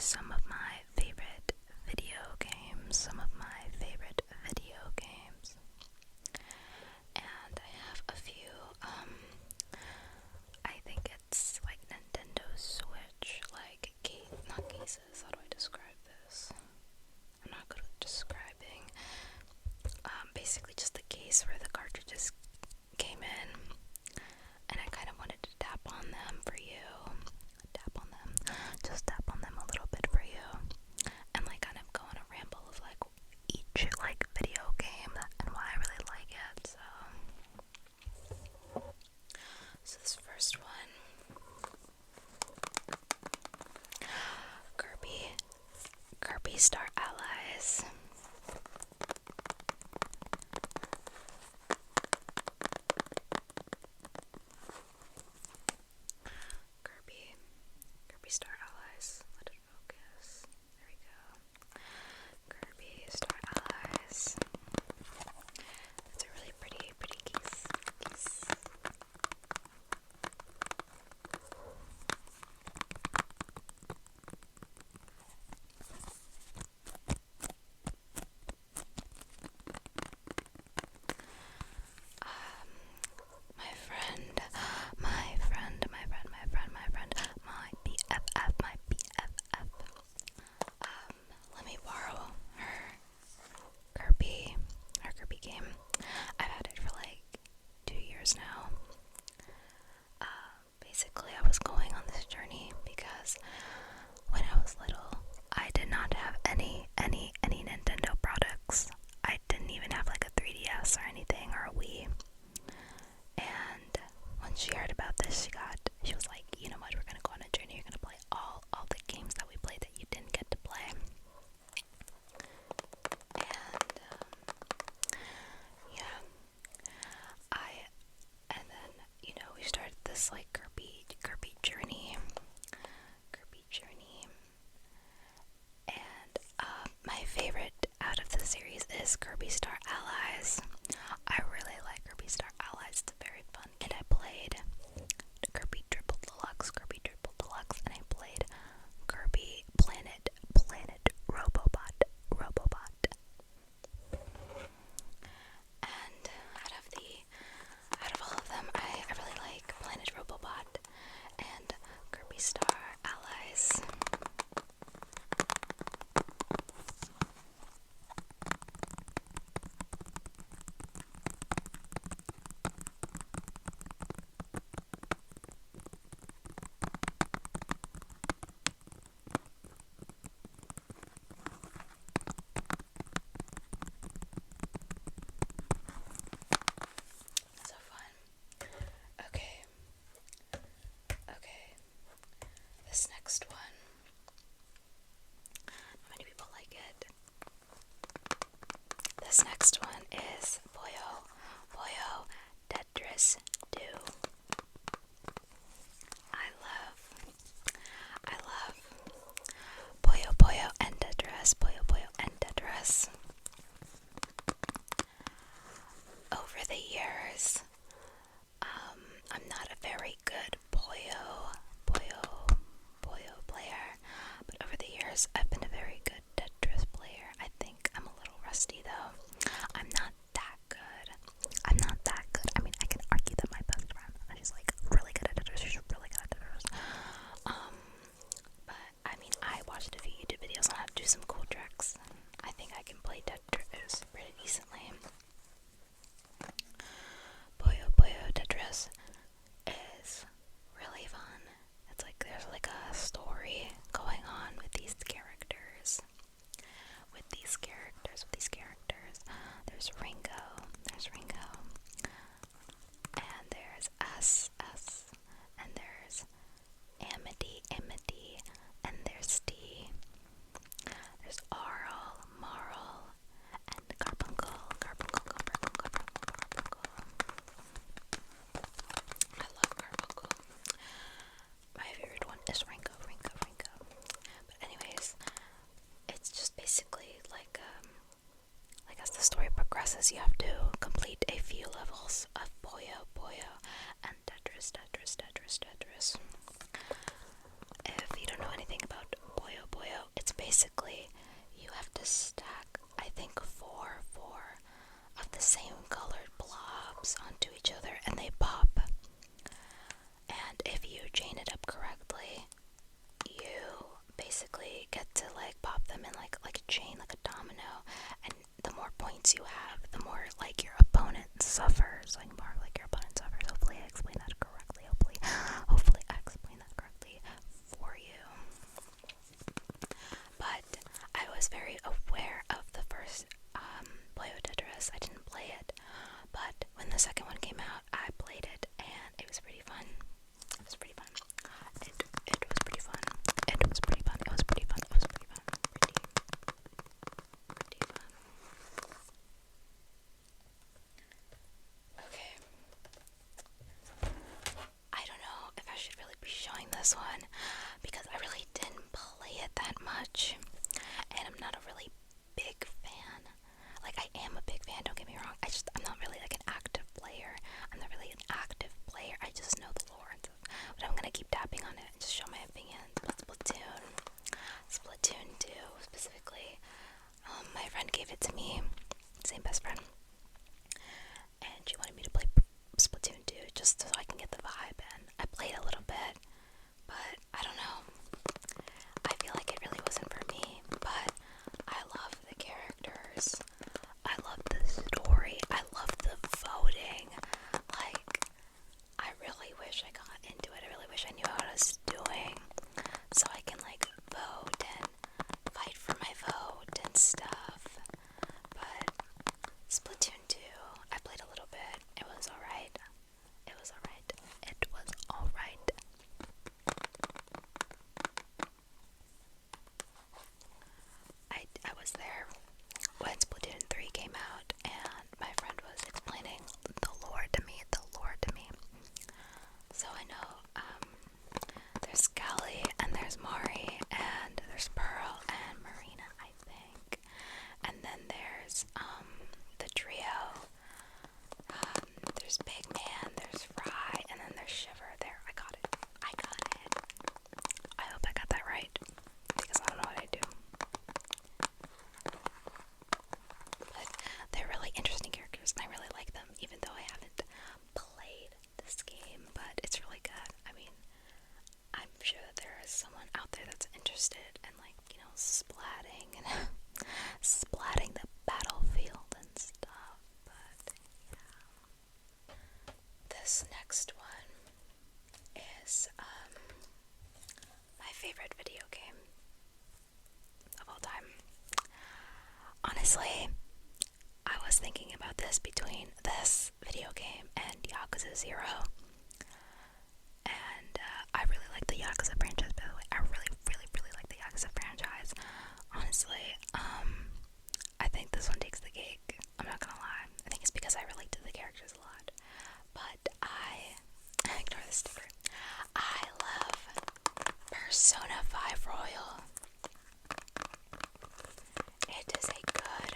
some of my favorite video games. And I have a few, I think it's like Nintendo Switch, like, not cases, how do I describe this? I'm not good at describing. Basically just the case where the cartridges came in, and I kind of wanted to tap on them for you. Just tap on them a little bit for you, and like kind of go on a ramble of like each like video game and why I really like it. So this first one, Kirby Star Allies. Kirby Star Allies. Let it focus. There we go. Kirby Star Allies. It's a really pretty case. My BFF, let me borrow her Kirby game. I've had it for like 2 years now. Basically, I was going on this journey because when I was little, I did not have any Nintendo products. I didn't even have like a 3DS or anything, or a Wii. And when she heard about this, she was like, you know what, we're gonna go on a journey, you're gonna play all the games that we played that you didn't get to play. And yeah, and then, you know, we started this like Kirby journey, and my favorite out of the series is Kirby Star Allies. I really like Kirby Star Allies. It's very fun. And I played Kirby Triple Deluxe, and I played Kirby Planet Robobot. And out of all of them, I really like Planet Robobot and Kirby Star Allies. So fun. Okay. This next one. Not many people like it. This next one is Boyo Tetris 2. I love Boyo and Tetris. Over the years, I'm not a very good Boyo player, but over the years, I've been a very good Tetris player. I think I'm a little rusty though. I'm not that good. I mean, I can argue that my best friend, she's like really good at Tetris. She's really good at Tetris. But I mean, I watched a few YouTube videos on how to do some cool tricks. I think I can play Tetris pretty decently. Boyo Tetris is really fun. It's like there's like a story going on with these characters. There's Ringo, and there's S, and there's Amity, and there's D. There's Marl, and Carbuncle. I love Carbuncle. My favorite one is Ringo. But anyways, it's just basically like as the story progresses, you have to complete a few levels of Boyo, and Tetris. If you don't know anything about Boyo, just like more of like your opponent's suffers. Hopefully I explained that correctly. Hopefully I explained that correctly for you. But I was very aware of the first Play with Tetris. I didn't play it, but when the second one came out, I played it, and it was pretty fun. It was pretty fun. It was pretty fun. It was pretty fun. It was pretty fun. It was pretty fun. Pretty fun. Okay. I don't know if I should really be showing this one because I really didn't play it that much, and I'm not a really big fan. Like, I am a big fan, don't get me wrong. I'm not really like an active player. I'm not really an active player. I just know the lore and stuff. But I'm gonna keep tapping on it and just show my opinion. Splatoon 2 specifically. My friend gave it to me, same best friend, and she wanted me to play Splatoon 2 just so I can get the vibe. And I played a little bit, but I don't know. I feel like it really wasn't for me, but I love the characters. I love the story. I love the voting. Like, I really wish I got into it. I really wish I knew what I was doing so I can like vote and fight for my vote and stuff. But Splatoon 2, I played a little bit. It was alright. It was alright. It was alright. I was there when Splatoon 3 came out, and my friend was explaining the lore to me. So I know, there's Callie, and there's Mari, and there's Pearl, and Marina, I think. And then there's, the trio. There's Big Man, there's Fry, and then there's Shiver. There, I got it. I hope I got that right, because I don't know what I do. But they're really interesting characters, and I really like them, even though I haven't played this game, but it's really good. I mean, I'm sure that there is someone out there that's interested in, like, splatting and splatting the battlefield and stuff, but yeah. This next one is, my favorite video game of all time. Honestly, I was thinking about this between this video game and Yakuza 0. And I really like the Yakuza franchise, by the way. I really, really, really like the Yakuza franchise. Honestly, I think this one takes the cake. I'm not gonna lie. I think it's because I relate to the characters a lot. But ignore the sticker. I love Persona 5 Royal. It is a good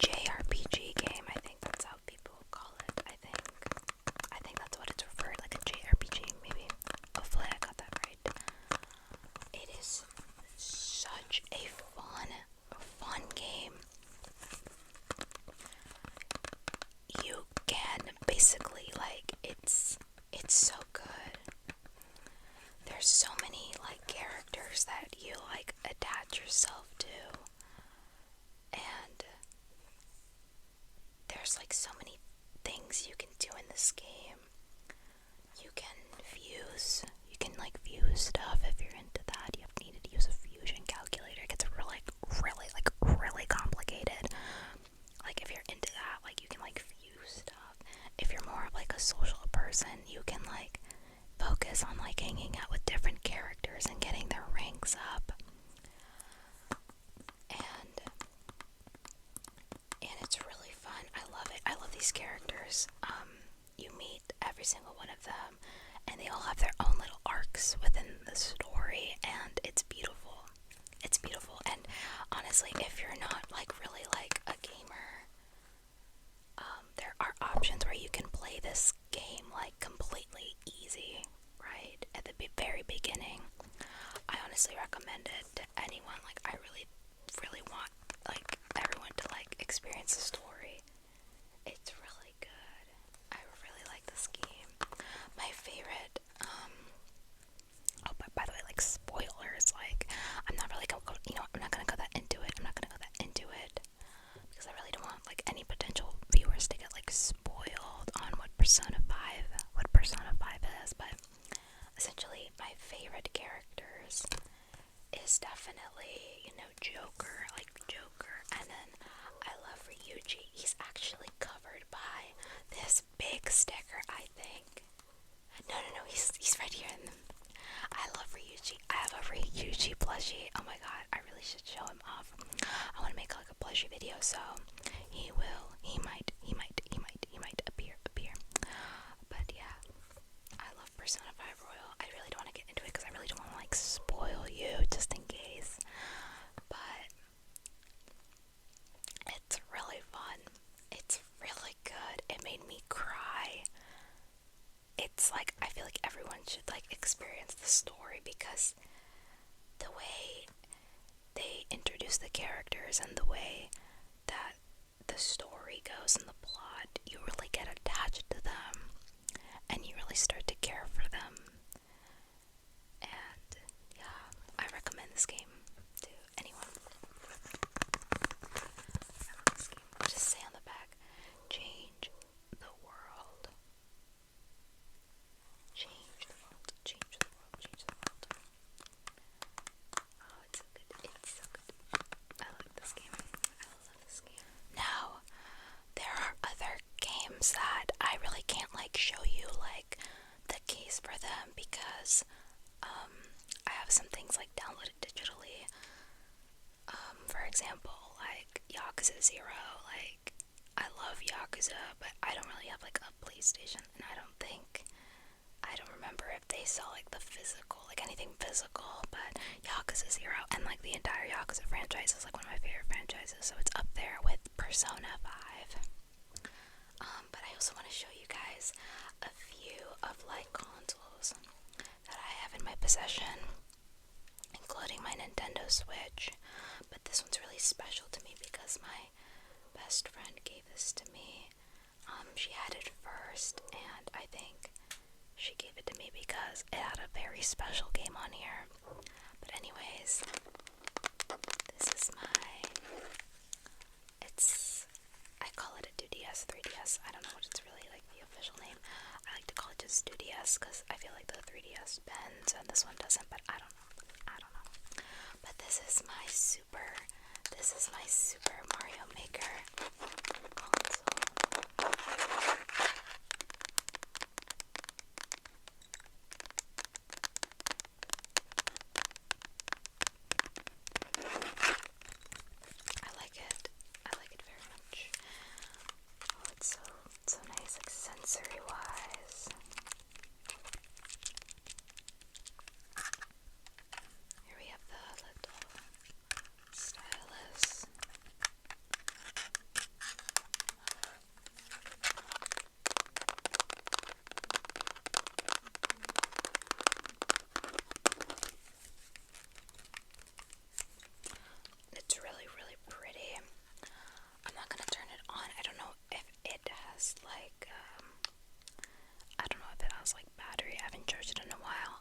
JRPG game. I think that's how people call it. I think that's what it's referred, like a JRPG, maybe. Hopefully I got that right. It is such a fun game. You can basically, like, it's so good. There's so many, like, characters that you, like, attach yourself to. And there's, like, so many things you can do in this game. You can fuse stuff if you're into that. You need to use a fusion calculator. It gets really complicated. Like, if you're into that, like, you can, like, fuse stuff. If you're more of, like, a social person, you can, like, focus on, like, hanging out with different characters and getting their ranks up. And it's really fun. I love it. I love these characters. You meet every single one of them, and they all have their own little arcs within the story, and it's beautiful. It's beautiful. And honestly, if you're not, like, really, like, a gamer, there are options where you can play this game, like, completely easy, right? At the very beginning. I honestly recommend it to anyone. Like, I really, really want, like, everyone to, like, experience the story. It's really good. I really like this game. My favorite, oh, but by the way, like, spoilers, like, I'm not really gonna go, I'm not gonna go that into it. Because I really don't want, like, any potential viewers to get, like, spoiled. is definitely, Joker, like Joker. And then I love Ryuji. He's actually covered by this big sticker, I think. No, he's right here. I love Ryuji. I have a Ryuji plushie. Oh my god, I really should show him off. I want to make like a plushie video, so he might appear. But yeah, I love Persona 5 Royal. I really don't want to get into it because I really don't want to like spoil you just in case. But it's really fun. It's really good. It made me cry. It's like, I feel like everyone should like experience the story because the way they introduce the characters and the way that the story goes and the plot, you really get attached to them and you really start to care for them. And yeah, I recommend this game to anyone. I'll just say on the back, change the world. Change the world, change the world, change the world. Oh, it's so good, it's so good. I love this game. I love this game. Now, there are other games that I really can't like show you like the case for them because I have some things like downloaded digitally. For example, like Yakuza 0, like I love Yakuza, but I don't really have like a PlayStation, and I don't remember if they sell like the physical, like anything physical, but Yakuza 0 and like the entire Yakuza franchise is like one of my favorite franchises, so it's up there with Persona 5. But I also want to show you guys a few of like consoles that I have in my possession, including my Nintendo Switch. But this one's really special to me because my best friend gave this to me. She had it first, and I think she gave it to me because it had a very special game on here. But anyways, I call it a 2DS, 3DS. I don't know what it's really like the official name. I like to call it just 2DS because I feel like the 3DS bends and this one doesn't, but I don't know. But this is my Super Mario Maker console. I like it very much. Oh, it's so nice, like sensory wise. Here we have the little stylus. It's really, really pretty. I'm not gonna turn it on. I don't know if it has like, I don't know if it has like battery. I haven't charged it in a while.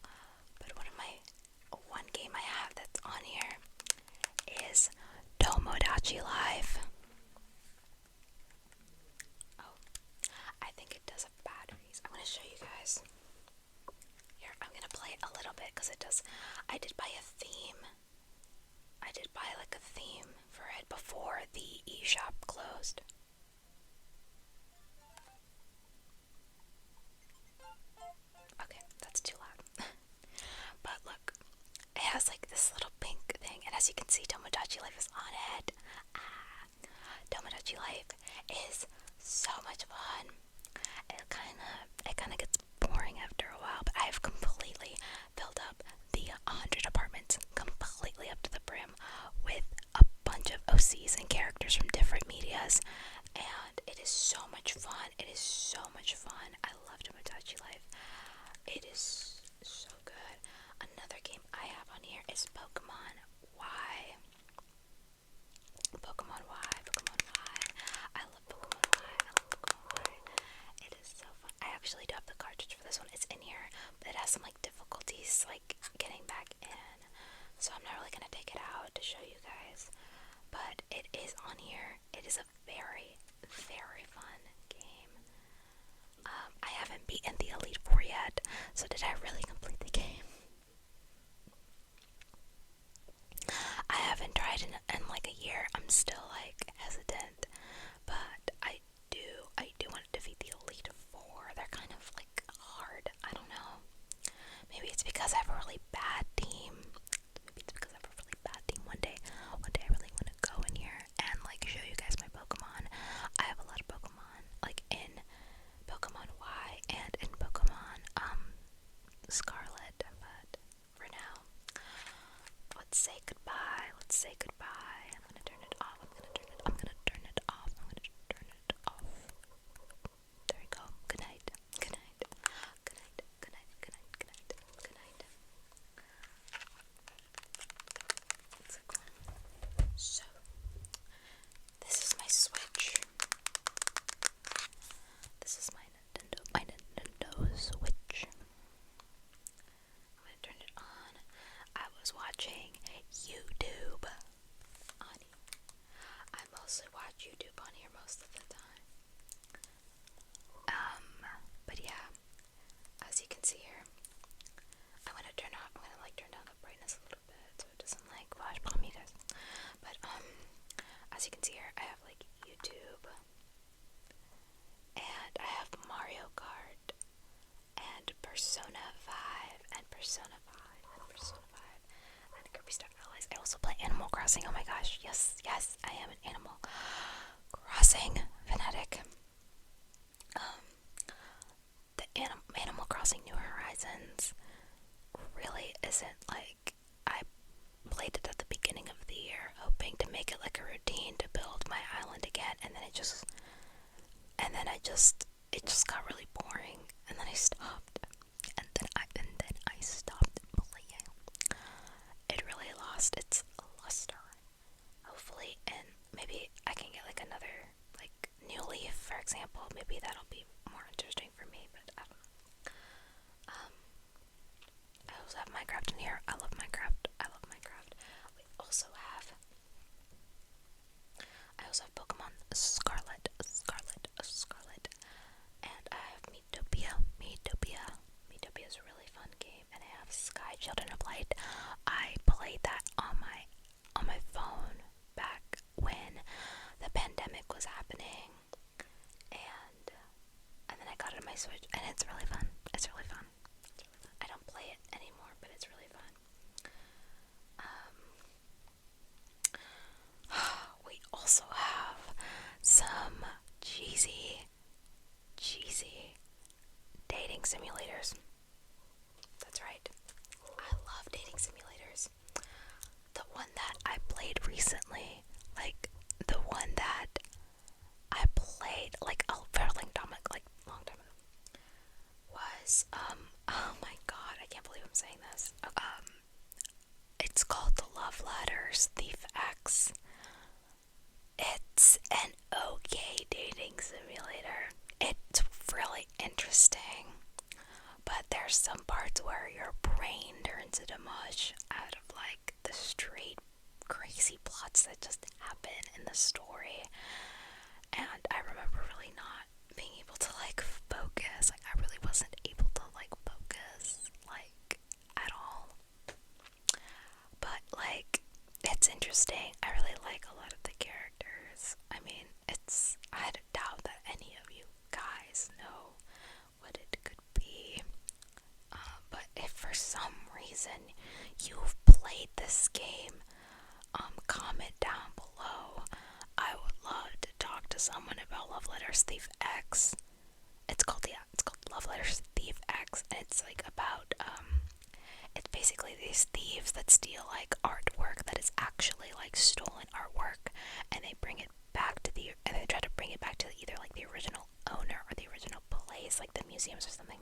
But one game I have that's on here is Tomodachi Life. Oh, I think it does have batteries. I'm gonna show you guys. Here, I'm gonna play it a little bit because it does. I did buy a theme. I did buy like a theme for it before the eShop closed. Okay, that's too loud. But look, it has like this little pink thing, and as you can see, Tomodachi Life is on it. Tomodachi Life is so much fun. It kind of gets boring after a while, but I have completely filled up the 100 apartments completely up to the brim with a bunch of OCs and characters from different medias, and it is so much fun. It is so much fun. I love Tomodachi Life. It is so good. Another game I have on here is Pokemon Y. Pokemon Y. I love Pokemon Y. It is so fun. I actually do have the cartridge for this one. It's in here, but it has some like difficulties like getting back in. So I'm not really gonna take it out to show you guys. But it is on here. It is a very, very fun game. I haven't beaten the Elite Four yet, so did I really complete the game? let's say goodbye. I'm gonna turn it off. I'm gonna turn it off. There we go. Good night. Good night. Good night. Good night. Good night. Good night. Good night. So, this is my Switch. This is my Nintendo Switch. I'm gonna turn it on. I was watching YouTube on here. I mostly watch YouTube on here most of the time. But yeah, as you can see here, I'm gonna turn down the brightness a little bit so it doesn't flash bomb you guys. But as you can see here, I have YouTube, and I have Mario Kart, and Persona 5, and Persona 5, and Persona 5, and Kirby Star Allies. I also play Animal Crossing. Oh my gosh, yes, I am an Animal Crossing fanatic. The Animal Crossing New Horizons really isn't I played it at the beginning of the year, hoping to make it a routine to build my island again, and then it just got really boring, and then I stopped, and then I stopped playing. It really lost its luster. Hopefully, and maybe I can get another New Leaf, for example. Maybe that'll be more interesting for me, but I don't know. I also have Minecraft in here. I love Minecraft. We also have Pokemon Scarlet, and I have Metopia. Metopia is a really fun game, and I have Sky Children of Light. I played that on my phone back when the pandemic was happening, and then I got it on my Switch, and it's really fun. I don't play it anymore, but it's really fun. We also have some cheesy dating simulators. That's right. I love dating simulators. The one that I played recently, the one that I played a fairly long time ago, was oh my god, I can't believe I'm saying this. It's called The Love Letters Thief X. It's an okay dating simulator. It's really interesting, but there's some parts where your brain turns into mush out of the straight crazy plots that just happen in the story. And I remember really not being able to focus. I really wasn't able to focus at all. But it's interesting. I really like a lot of the characters. I mean, I doubt that any of you guys know what it could be. But if for some reason you've played this game, comment down below. I would love to talk to someone about Love Letters Thief X. It's called Love Letters Thief X, and it's about it's basically these thieves that steal artwork that is actually stolen artwork, and they bring it back to and they try to bring it back to either the original owner or the original place, the museums or something.